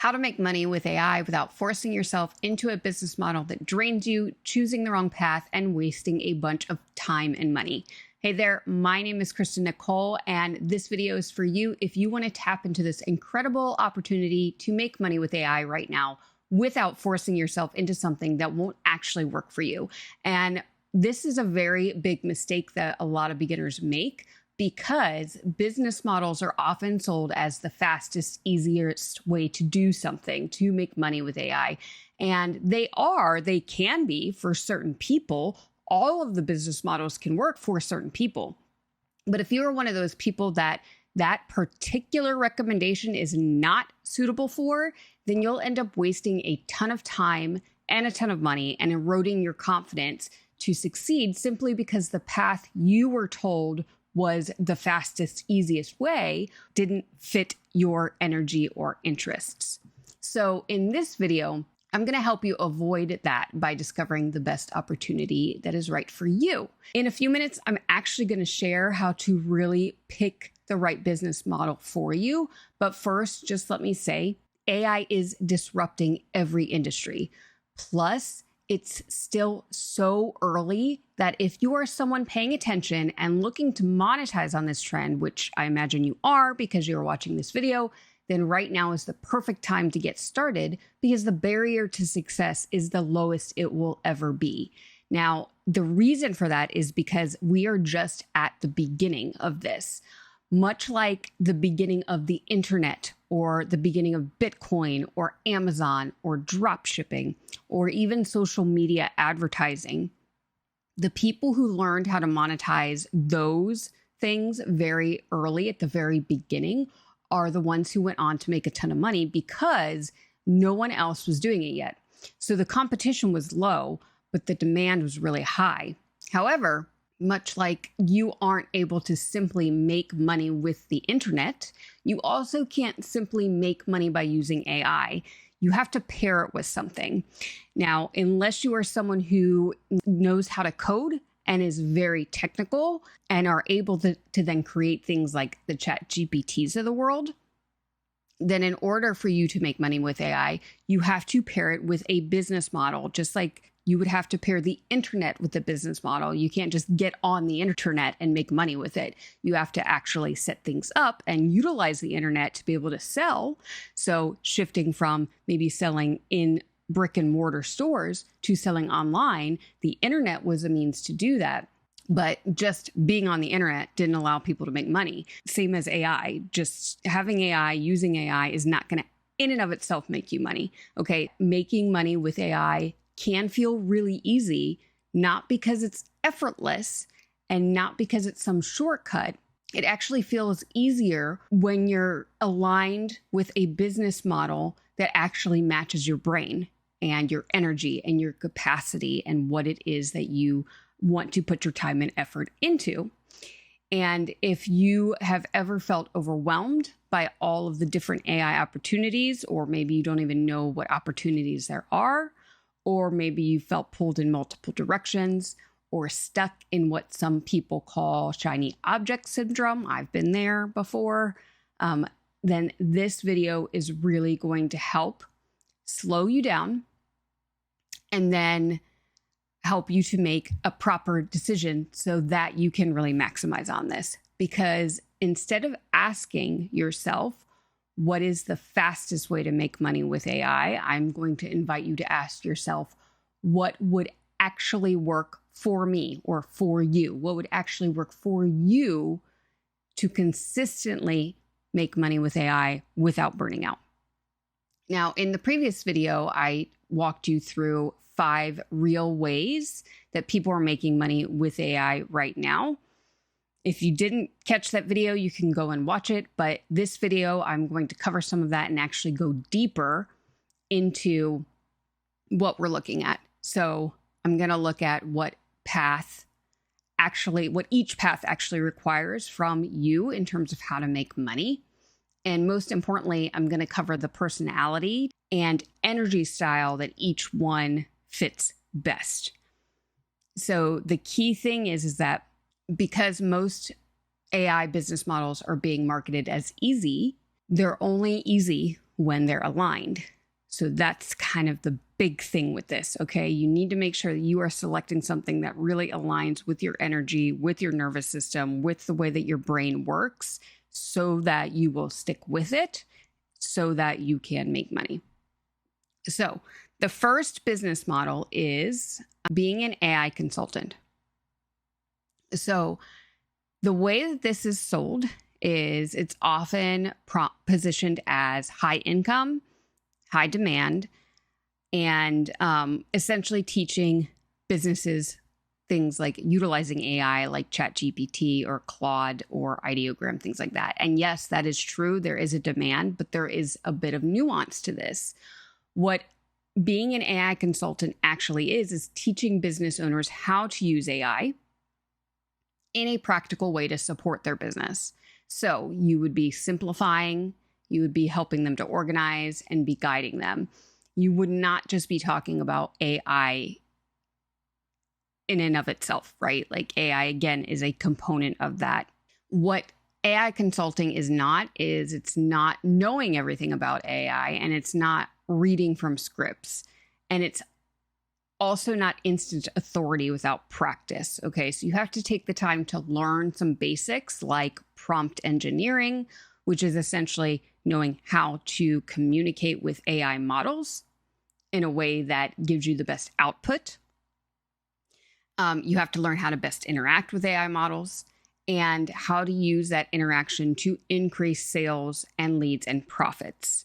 How to make money with AI without forcing yourself into a business model that drains you, choosing the wrong path, and wasting a bunch of time and money. Hey there, my name is Kristin Nicole, and this video is for you if you want to tap into this incredible opportunity to make money with AI right now without forcing yourself into something that won't actually work for you. And this is a very big mistake that a lot of beginners make, because business models are often sold as the fastest, easiest way to do something, to make money with AI. And they can be for certain people. All of the business models can work for certain people. But if you're one of those people that particular recommendation is not suitable for, then you'll end up wasting a ton of time and a ton of money and eroding your confidence to succeed simply because the path you were told was the fastest, easiest way didn't fit your energy or interests. So in this video, I'm going to help you avoid that by discovering the best opportunity that is right for you. In a few minutes, I'm actually going to share how to really pick the right business model for you. But first, just let me say, AI is disrupting every industry. Plus, it's still so early that if you are someone paying attention and looking to monetize on this trend, which I imagine you are because you're watching this video, then right now is the perfect time to get started because the barrier to success is the lowest it will ever be. Now, the reason for that is because we are just at the beginning of this. Much like the beginning of the internet or the beginning of Bitcoin or Amazon or drop shipping or even social media advertising, the people who learned how to monetize those things very early at the very beginning are the ones who went on to make a ton of money because no one else was doing it yet. So the competition was low, but the demand was really high. However, much like you aren't able to simply make money with the internet, you also can't simply make money by using AI. You have to pair it with something. Now, unless you are someone who knows how to code and is very technical and are able to then create things like the chat GPTs of the world, then in order for you to make money with AI, you have to pair it with a business model, just like you would have to pair the internet with the business model. You can't just get on the internet and make money with it. You have to actually set things up and utilize the internet to be able to sell. So shifting from maybe selling in brick and mortar stores to selling online, the internet was a means to do that. But just being on the internet didn't allow people to make money. Same as AI. Just having AI, using AI is not going to in and of itself make you money. Okay, making money with AI can feel really easy, not because it's effortless and not because it's some shortcut. It actually feels easier when you're aligned with a business model that actually matches your brain and your energy and your capacity and what it is that you want to put your time and effort into. And if you have ever felt overwhelmed by all of the different AI opportunities, or maybe you don't even know what opportunities there are, or maybe you felt pulled in multiple directions or stuck in what some people call shiny object syndrome, I've been there before, then this video is really going to help slow you down and then help you to make a proper decision so that you can really maximize on this. Because instead of asking yourself, what is the fastest way to make money with AI? I'm going to invite you to ask yourself, what would actually work for me or for you? What would actually work for you to consistently make money with AI without burning out? Now, in the previous video, I walked you through 5 real ways that people are making money with AI right now. If you didn't catch that video, you can go and watch it. But this video, I'm going to cover some of that and actually go deeper into what we're looking at. So I'm going to look at what each path actually requires from you in terms of how to make money. And most importantly, I'm going to cover the personality and energy style that each one fits best. So the key thing is that because most AI business models are being marketed as easy, they're only easy when they're aligned. So that's kind of the big thing with this, okay? You need to make sure that you are selecting something that really aligns with your energy, with your nervous system, with the way that your brain works, so that you will stick with it, so that you can make money. So the first business model is being an AI consultant. So the way that this is sold is it's often positioned as high income, high demand, and essentially teaching businesses things like utilizing AI like ChatGPT or Claude or Ideogram, things like that. And yes, that is true. There is a demand, but there is a bit of nuance to this. What being an AI consultant actually is teaching business owners how to use AI in a practical way to support their business. So you would be simplifying, you would be helping them to organize and be guiding them. You would not just be talking about AI in and of itself, right? Like AI, again, is a component of that. What AI consulting is it's not knowing everything about AI, and it's not reading from scripts, and it's also not instant authority without practice. Okay, so you have to take the time to learn some basics like prompt engineering, which is essentially knowing how to communicate with AI models in a way that gives you the best output. You have to learn how to best interact with AI models and how to use that interaction to increase sales and leads and profits.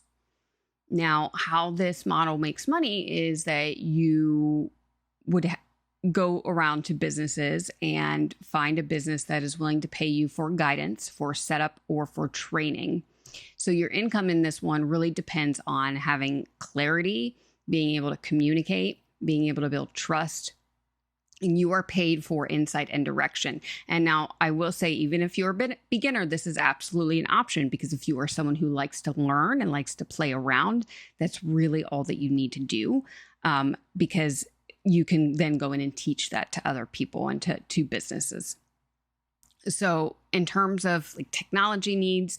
Now, how this model makes money is that you would go around to businesses and find a business that is willing to pay you for guidance, for setup, or for training. So your income in this one really depends on having clarity, being able to communicate, being able to build trust, and you are paid for insight and direction. And now I will say, even if you're a beginner, this is absolutely an option, because if you are someone who likes to learn and likes to play around, that's really all that you need to do, because you can then go in and teach that to other people and to businesses. So in terms of like technology needs,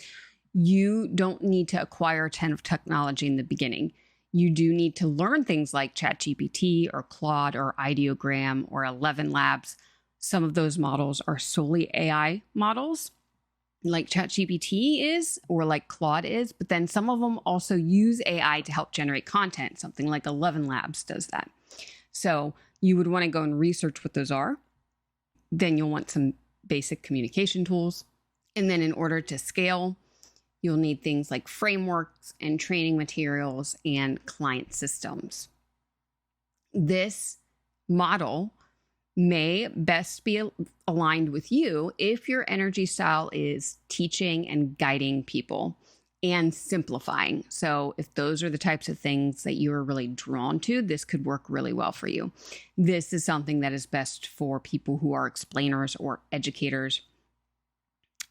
you don't need to acquire a ton of technology in the beginning. You do need to learn things like ChatGPT or Claude or Ideogram or 11 Labs. Some of those models are solely AI models, like ChatGPT is or like Claude is, but then some of them also use AI to help generate content. Something like 11 Labs does that. So you would want to go and research what those are. Then you'll want some basic communication tools. And then in order to scale, you'll need things like frameworks and training materials and client systems. This model may best be aligned with you if your energy style is teaching and guiding people and simplifying. So if those are the types of things that you are really drawn to, this could work really well for you. This is something that is best for people who are explainers or educators,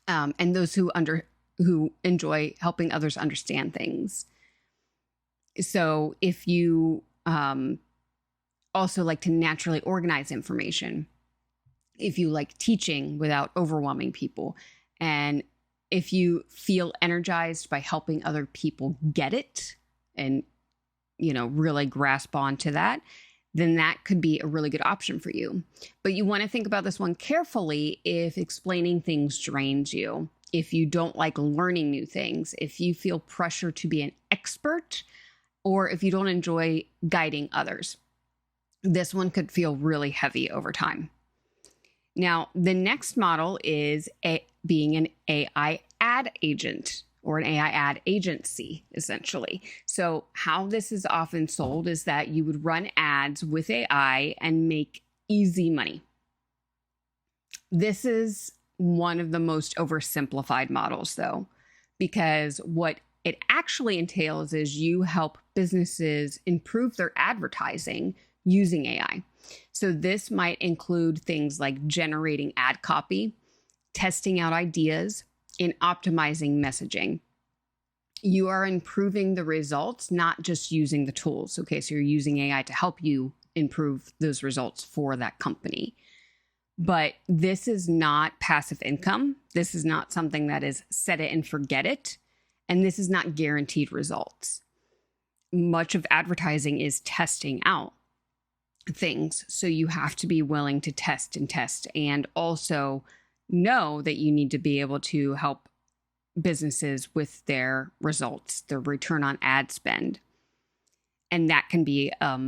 and those who enjoy helping others understand things. So if you also like to naturally organize information, if you like teaching without overwhelming people, and if you feel energized by helping other people get it and, really grasp onto that, then that could be a really good option for you. But you want to think about this one carefully if explaining things drains you, if you don't like learning new things, if you feel pressure to be an expert, or if you don't enjoy guiding others. This one could feel really heavy over time. Now, the next model is being an AI ad agent or an AI ad agency, essentially. So how this is often sold is that you would run ads with AI and make easy money. This is one of the most oversimplified models, though, because what it actually entails is you help businesses improve their advertising using AI. So this might include things like generating ad copy, testing out ideas, and optimizing messaging. You are improving the results, not just using the tools. Okay, so you're using AI to help you improve those results for that company. But this is not passive income. This is not something that is set it and forget it. And this is not guaranteed results. Much of advertising is testing out things. So you have to be willing to test and also know that you need to be able to help businesses with their results, their return on ad spend. And that can be a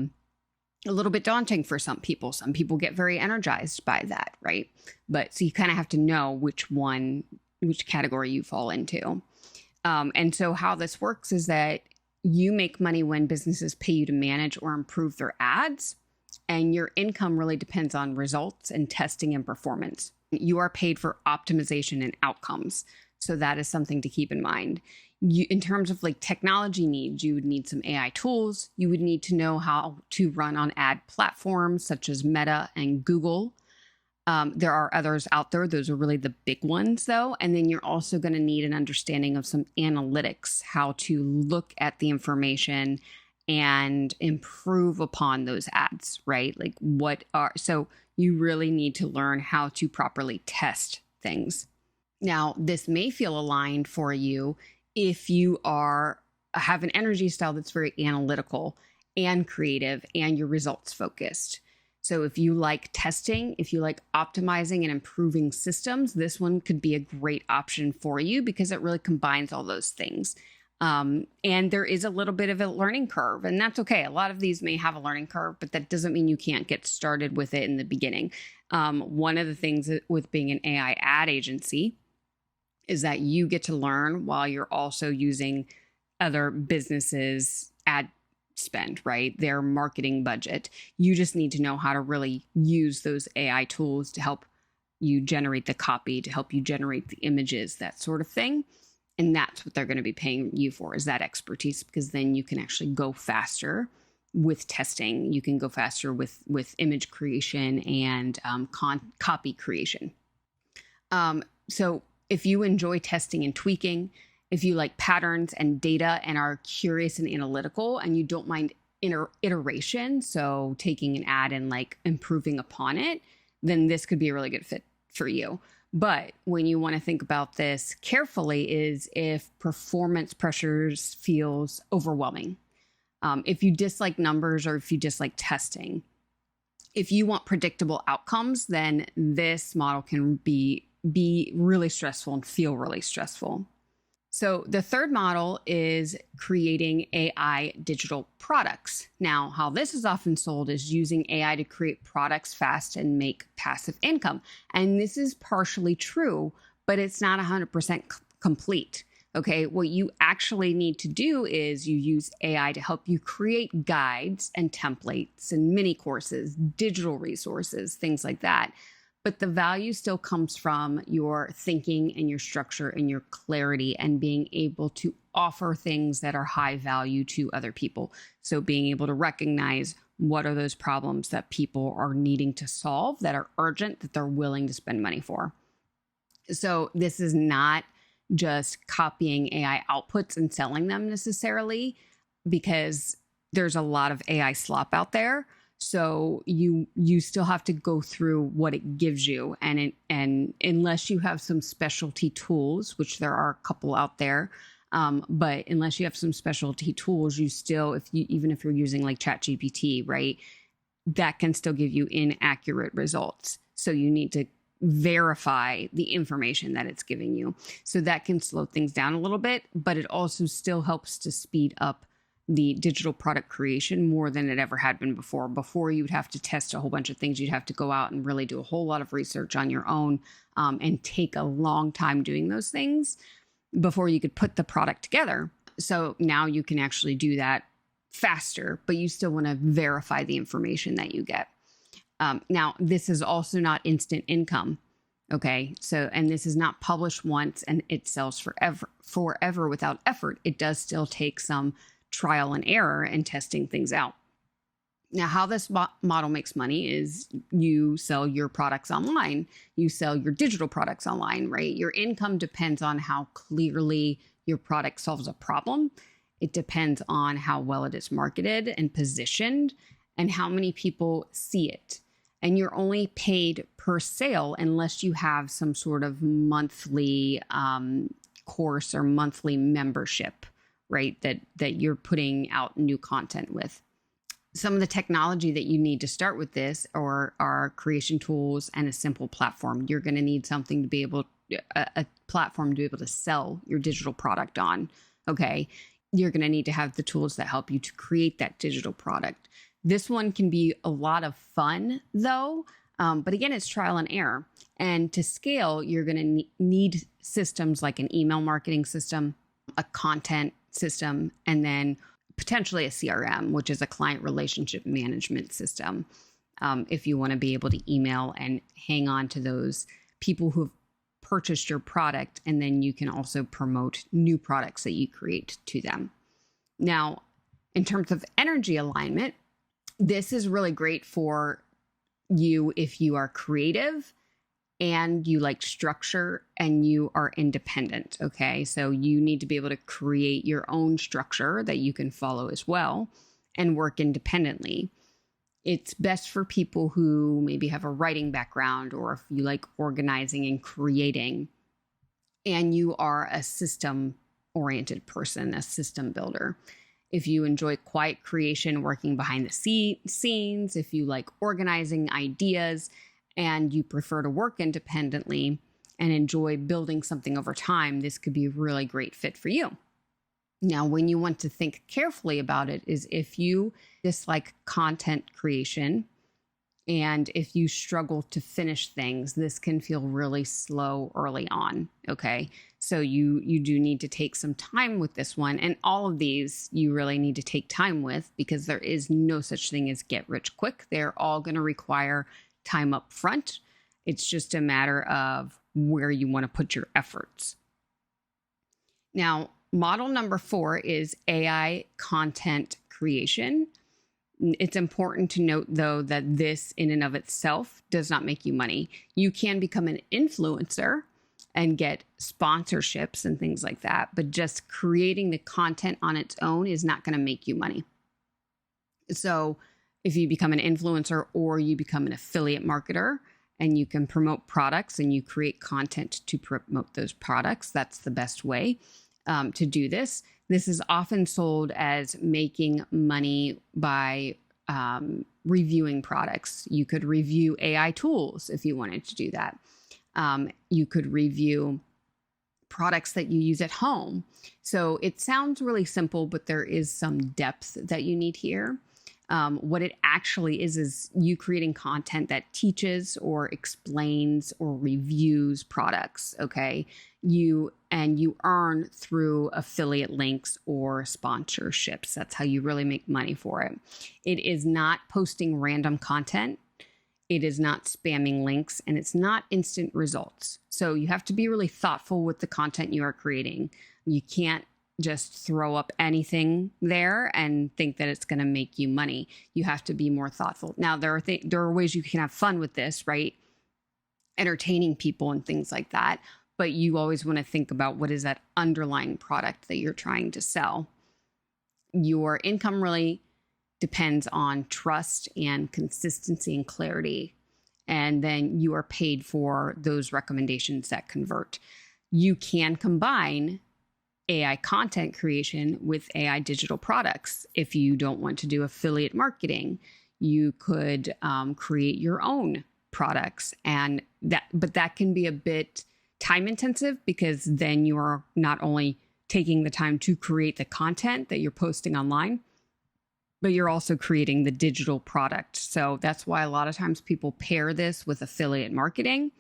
little bit daunting for some people. Some people get very energized by that, right? But so you kind of have to know which category you fall into. And so how this works is that you make money when businesses pay you to manage or improve their ads, and your income really depends on results and testing and performance. You are paid for optimization and outcomes. So that is something to keep in mind. In terms of like technology needs, you would need some AI tools. You would need to know how to run on ad platforms such as Meta and Google. There are others out there. Those are really the big ones, though. And then you're also going to need an understanding of some analytics, how to look at the information and improve upon those ads, right? So you really need to learn how to properly test things. Now, this may feel aligned for you if you have an energy style that's very analytical and creative and you're results focused. So if you like testing, if you like optimizing and improving systems, this one could be a great option for you because it really combines all those things. And there is a little bit of a learning curve, and that's okay. A lot of these may have a learning curve, but that doesn't mean you can't get started with it in the beginning. One of the things with being an AI ad agency is that you get to learn while you're also using other businesses' ad spend, right? Their marketing budget. You just need to know how to really use those AI tools to help you generate the copy, to help you generate the images, that sort of thing. And that's what they're going to be paying you for, is that expertise, because then you can actually go faster with testing. You can go faster with image creation and copy creation. So if you enjoy testing and tweaking, if you like patterns and data and are curious and analytical, and you don't mind iteration, so taking an ad and like improving upon it, then this could be a really good fit for you. But when you want to think about this carefully is if performance pressures feels overwhelming. If you dislike numbers or if you dislike testing. If you want predictable outcomes, then this model can be really stressful and feel really stressful. So the third model is creating AI digital products. Now, how this is often sold is using AI to create products fast and make passive income. And this is partially true, but it's not 100% complete. Okay, what you actually need to do is you use AI to help you create guides and templates and mini courses, digital resources, things like that. But the value still comes from your thinking and your structure and your clarity and being able to offer things that are high value to other people. So being able to recognize what are those problems that people are needing to solve that are urgent, that they're willing to spend money for. So this is not just copying AI outputs and selling them necessarily, because there's a lot of AI slop out there. So you still have to go through what it gives you, and unless you have some specialty tools, which there are a couple out there, but unless you have some specialty tools, you still, even if you're using like ChatGPT, right, that can still give you inaccurate results. So you need to verify the information that it's giving you. So that can slow things down a little bit, but it also still helps to speed up the digital product creation more than it ever had been before. Before, you'd have to test a whole bunch of things. You'd have to go out and really do a whole lot of research on your own, and take a long time doing those things before you could put the product together. So now you can actually do that faster, but you still want to verify the information that you get. Now, this is also not instant income. Okay. So, and this is not published once and it sells forever without effort. It does still take some trial and error and testing things out. Now, how this model makes money is you sell your products online, you sell your digital products online, right? Your income depends on how clearly your product solves a problem. It depends on how well it is marketed and positioned and how many people see it. And you're only paid per sale unless you have some sort of monthly course or monthly membership, right? That you're putting out new content with. Some of the technology that you need to start with this are creation tools and a simple platform. You're going to need something to be able, a platform to be able to sell your digital product on. Okay. You're going to need to have the tools that help you to create that digital product. This one can be a lot of fun though. But again, it's trial and error. And to scale, you're going to need systems like an email marketing system, a content system, and then potentially a CRM, which is a client relationship management system. If you want to be able to email and hang on to those people who have purchased your product, and then you can also promote new products that you create to them. Now, in terms of energy alignment, this is really great for you if you are creative and you like structure and you are independent. Okay. So you need to be able to create your own structure that you can follow as well and work independently. It's best for people who maybe have a writing background, or if you like organizing and creating and you are a system oriented person, a system builder. If you enjoy quiet creation, working behind the scenes, if you like organizing ideas and you prefer to work independently and enjoy building something over time, this could be a really great fit for you. Now, when you want to think carefully about it is if you dislike content creation and if you struggle to finish things, this can feel really slow early on. Okay. So you do need to take some time with this one. And all of these you really need to take time with, because there is no such thing as get rich quick. They're all going to require time up front. It's just a matter of where you want to put your efforts. Now, model number 4 is AI content creation. It's important to note, though, that this in and of itself does not make you money. You can become an influencer and get sponsorships and things like that, but just creating the content on its own is not going to make you money. So if you become an influencer or you become an affiliate marketer and you can promote products and you create content to promote those products, that's the best way to do this. This is often sold as making money by reviewing products. You could review AI tools if you wanted to do that. You could review products that you use at home. So it sounds really simple, but there is some depth that you need here. What it actually is you creating content that teaches or explains or reviews products. Okay. You earn through affiliate links or sponsorships. That's how you really make money for it. It is not posting random content. It is not spamming links, and it's not instant results. So you have to be really thoughtful with the content you are creating. You can't just throw up anything there and think that it's going to make you money. You have to be more thoughtful. Now, there are ways you can have fun with this, right? Entertaining people and things like that. But you always want to think about what is that underlying product that you're trying to sell. Your income really depends on trust and consistency and clarity. And then you are paid for those recommendations that convert. You can combine AI content creation with AI digital products. If you don't want to do affiliate marketing, you could create your own products, but that can be a bit time intensive, because then you are not only taking the time to create the content that you're posting online, but you're also creating the digital product. So that's why a lot of times people pair this with affiliate marketing.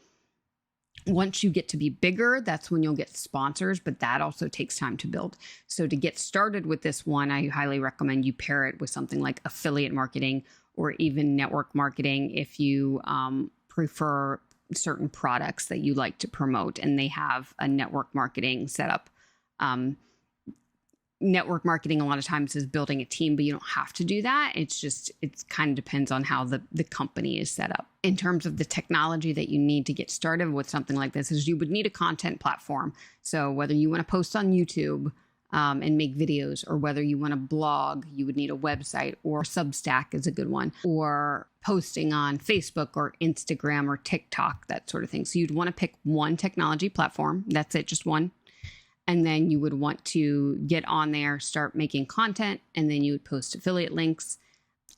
Once you get to be bigger, that's when you'll get sponsors, but that also takes time to build. So to get started with this one, I highly recommend you pair it with something like affiliate marketing or even network marketing if you prefer certain products that you like to promote and they have a network marketing setup. Network marketing a lot of times is building a team, but you don't have to do that. It kind of depends on how the company is set up. In terms of the technology that you need to get started with something like this is you would need a content platform. So whether you want to post on YouTube and make videos, or whether you want to blog, you would need a website, or Substack is a good one, or posting on Facebook or Instagram or TikTok, that sort of thing. So you'd want to pick one technology platform. That's it, just one. And then you would want to get on there, start making content, and then you would post affiliate links,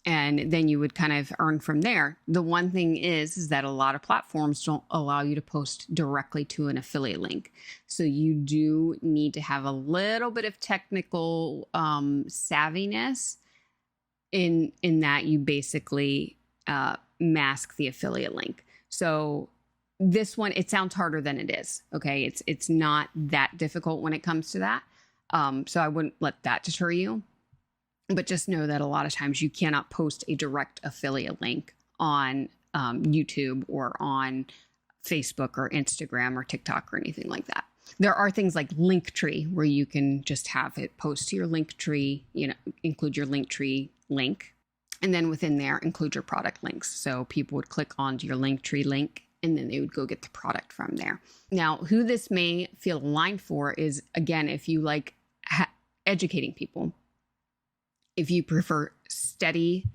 and then you would kind of earn from there. The one thing is that a lot of platforms don't allow you to post directly to an affiliate link. So you do need to have a little bit of technical savviness in that you basically mask the affiliate link. So this one, it sounds harder than it is. Okay. It's not that difficult when it comes to that. So I wouldn't let that deter you, but just know that a lot of times you cannot post a direct affiliate link on YouTube or on Facebook or Instagram or TikTok or anything like that. There are things like Linktree where you can just have it post to your Linktree, include your Linktree link, and then within there include your product links. So people would click onto your Linktree link and then they would go get the product from there. Now, who this may feel aligned for is, again, if you like educating people, if you prefer steady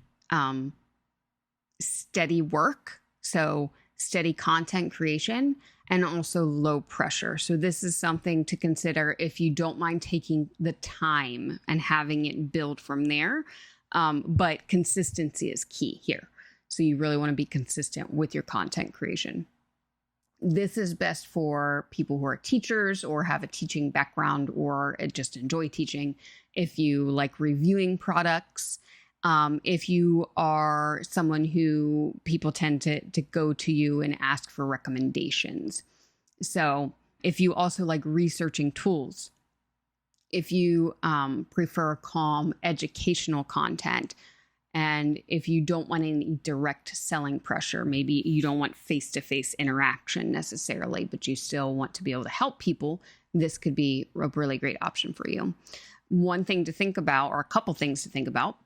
work, so steady content creation, and also low pressure. So this is something to consider if you don't mind taking the time and having it build from there. But consistency is key here. So you really want to be consistent with your content creation. This is best for people who are teachers or have a teaching background or just enjoy teaching. If you like reviewing products, if you are someone who people tend to go to you and ask for recommendations. So if you also like researching tools, if you prefer calm educational content, and if you don't want any direct selling pressure, maybe you don't want face-to-face interaction necessarily, but you still want to be able to help people, this could be a really great option for you. One thing to think about, or a couple things to think about,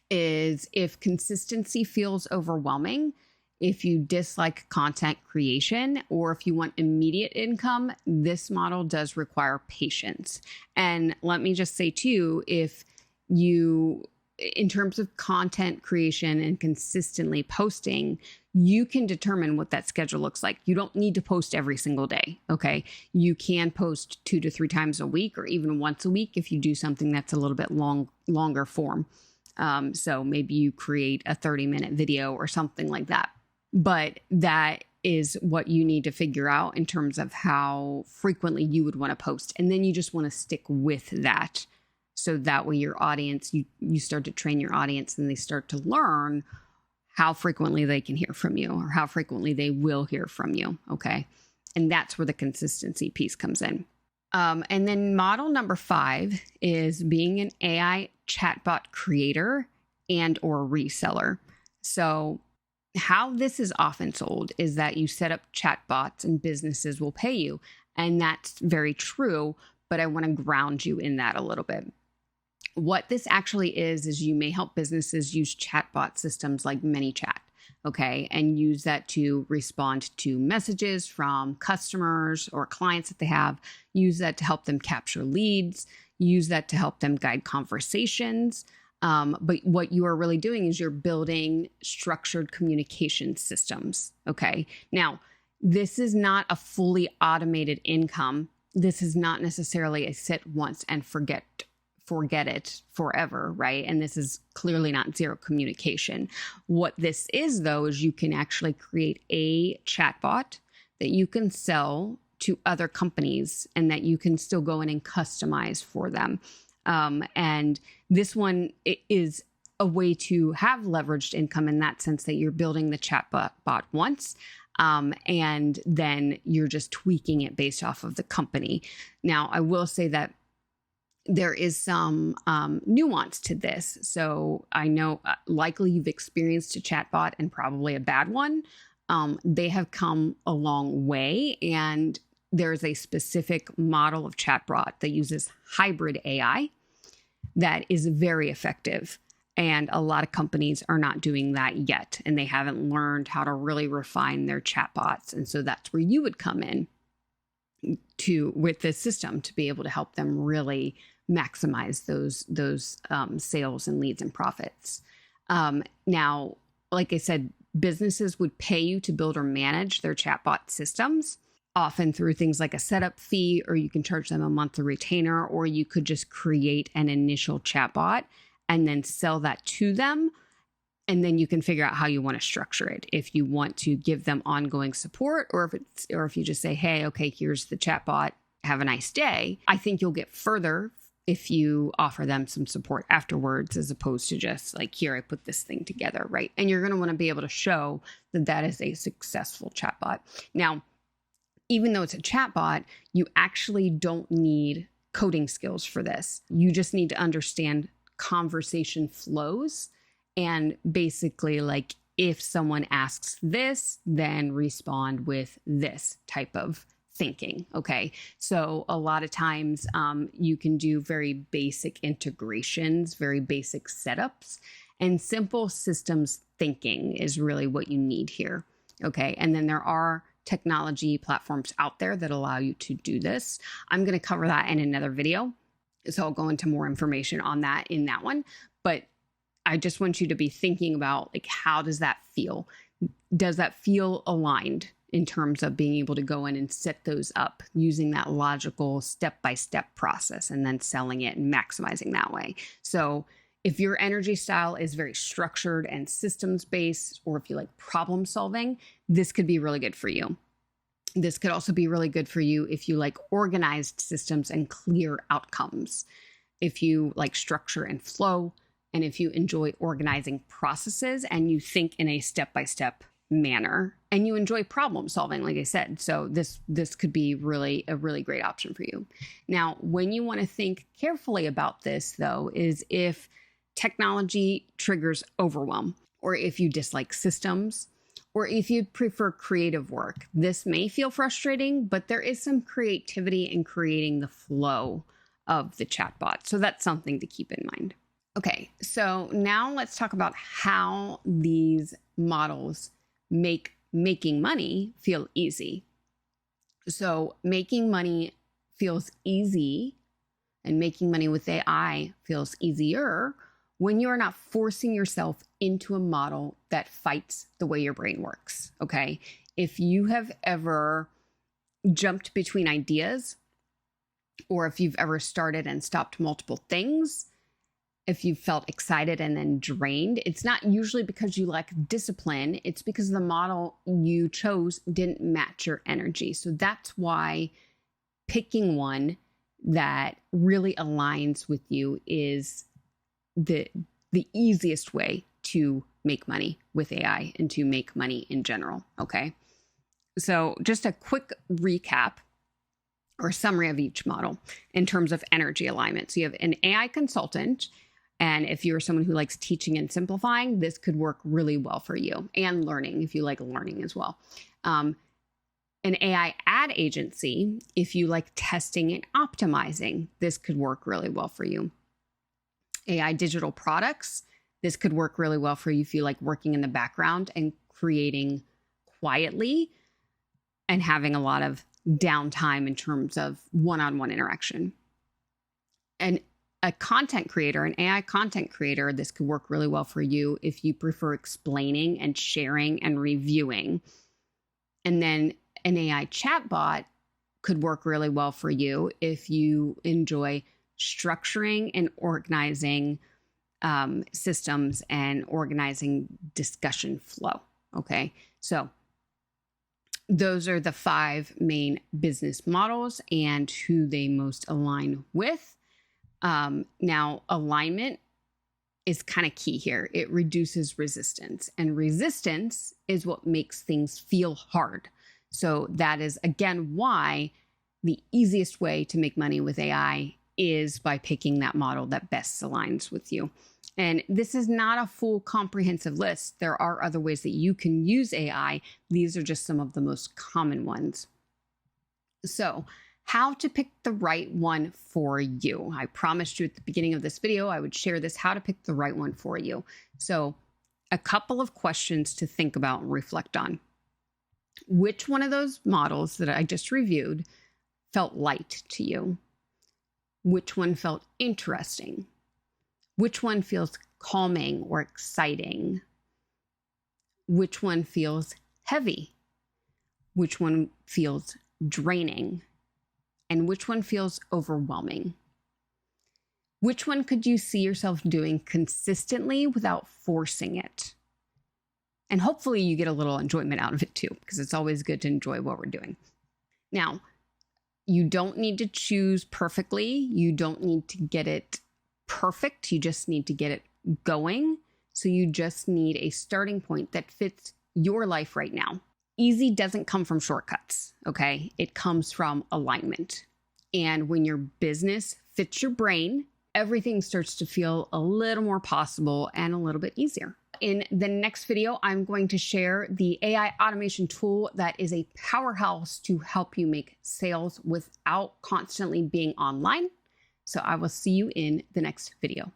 is if consistency feels overwhelming, if you dislike content creation, or if you want immediate income, this model does require patience. And let me just say too, if you, in terms of content creation and consistently posting, you can determine what that schedule looks like. You don't need to post every single day, okay? You can post 2 to 3 times a week or even once a week if you do something that's a little bit longer form. So maybe you create a 30-minute video or something like that. But that is what you need to figure out in terms of how frequently you would want to post. And then you just want to stick with that. So that way your audience, you start to train your audience and they start to learn how frequently they can hear from you or how frequently they will hear from you. Okay. And that's where the consistency piece comes in. And then model number 5 is being an AI chatbot creator and or reseller. So how this is often sold is that you set up chatbots and businesses will pay you. And that's very true, but I want to ground you in that a little bit. What this actually is you may help businesses use chatbot systems like ManyChat, okay, and use that to respond to messages from customers or clients that they have, use that to help them capture leads, use that to help them guide conversations. But what you are really doing is you're building structured communication systems, okay? Now, this is not a fully automated income. This is not necessarily a sit once and forget it forever, right? And this is clearly not zero communication. What this is, though, is you can actually create a chatbot that you can sell to other companies and that you can still go in and customize for them. And this one is a way to have leveraged income in that sense that you're building the chatbot once, and then you're just tweaking it based off of the company. Now, I will say that there is some nuance to this. So I know likely you've experienced a chatbot and probably a bad one. They have come a long way, and there's a specific model of chatbot that uses hybrid AI that is very effective. And a lot of companies are not doing that yet, and they haven't learned how to really refine their chatbots. And so that's where you would come in with this system to be able to help them really maximize those sales and leads and profits. Now, like I said, businesses would pay you to build or manage their chatbot systems. often through things like a setup fee, or you can charge them a monthly retainer, or you could just create an initial chatbot and then sell that to them. And then you can figure out how you want to structure it. If you want to give them ongoing support, or if you just say, hey, okay, here's the chatbot, have a nice day. I think you'll get further if you offer them some support afterwards, as opposed to just like, here, I put this thing together, right? And you're going to want to be able to show that that is a successful chatbot. Now, even though it's a chatbot, you actually don't need coding skills for this. You just need to understand conversation flows. And basically, like, if someone asks this, then respond with this type of thinking. Okay. So a lot of times you can do very basic integrations, very basic setups, and simple systems thinking is really what you need here. Okay. And then there are technology platforms out there that allow you to do this. I'm going to cover that in another video. So I'll go into more information on that in that one. But I just want you to be thinking about, like, how does that feel? Does that feel aligned in terms of being able to go in and set those up using that logical step-by-step process and then selling it and maximizing that way? So if your energy style is very structured and systems-based, or if you like problem solving, this could be really good for you. This could also be really good for you if you like organized systems and clear outcomes. If you like structure and flow, and if you enjoy organizing processes and you think in a step-by-step manner, and you enjoy problem solving, like I said. So this could be really a really great option for you. Now, when you want to think carefully about this, though, is if technology triggers overwhelm, or if you dislike systems, or if you prefer creative work. This may feel frustrating, but there is some creativity in creating the flow of the chatbot. So that's something to keep in mind. Okay, so now let's talk about how these models make making money feel easy. So making money feels easy, and making money with AI feels easier when you are not forcing yourself into a model that fights the way your brain works, okay? If you have ever jumped between ideas, or if you've ever started and stopped multiple things, if you felt excited and then drained, it's not usually because you lack discipline. It's because the model you chose didn't match your energy. So that's why picking one that really aligns with you is the easiest way to make money with AI and to make money in general. Okay. So just a quick recap or summary of each model in terms of energy alignment. So you have an AI consultant. And if you're someone who likes teaching and simplifying, this could work really well for you, and learning, if you like learning as well. An AI ad agency, if you like testing and optimizing, this could work really well for you. AI digital products, this could work really well for you if you like working in the background and creating quietly and having a lot of downtime in terms of one-on-one interaction. And a content creator, an AI content creator, this could work really well for you if you prefer explaining and sharing and reviewing. And then an AI chatbot could work really well for you if you enjoy structuring and organizing systems and organizing discussion flow. Okay, so those are the 5 main business models and who they most align with. Now, alignment is kind of key here. It reduces resistance, and resistance is what makes things feel hard. So that is, again, why the easiest way to make money with AI is by picking that model that best aligns with you. And this is not a full comprehensive list. There are other ways that you can use AI. These are just some of the most common ones. So, how to pick the right one for you. I promised you at the beginning of this video, I would share this, how to pick the right one for you. So a couple of questions to think about and reflect on. Which one of those models that I just reviewed felt light to you? Which one felt interesting? Which one feels calming or exciting? Which one feels heavy? Which one feels draining, and which one feels overwhelming? Which one could you see yourself doing consistently without forcing it? And hopefully you get a little enjoyment out of it too, because it's always good to enjoy what we're doing. Now, you don't need to choose perfectly. You don't need to get it perfect. You just need to get it going. So you just need a starting point that fits your life right now. Easy doesn't come from shortcuts, okay? It comes from alignment. And when your business fits your brain, everything starts to feel a little more possible and a little bit easier. In the next video, I'm going to share the AI automation tool that is a powerhouse to help you make sales without constantly being online. So I will see you in the next video.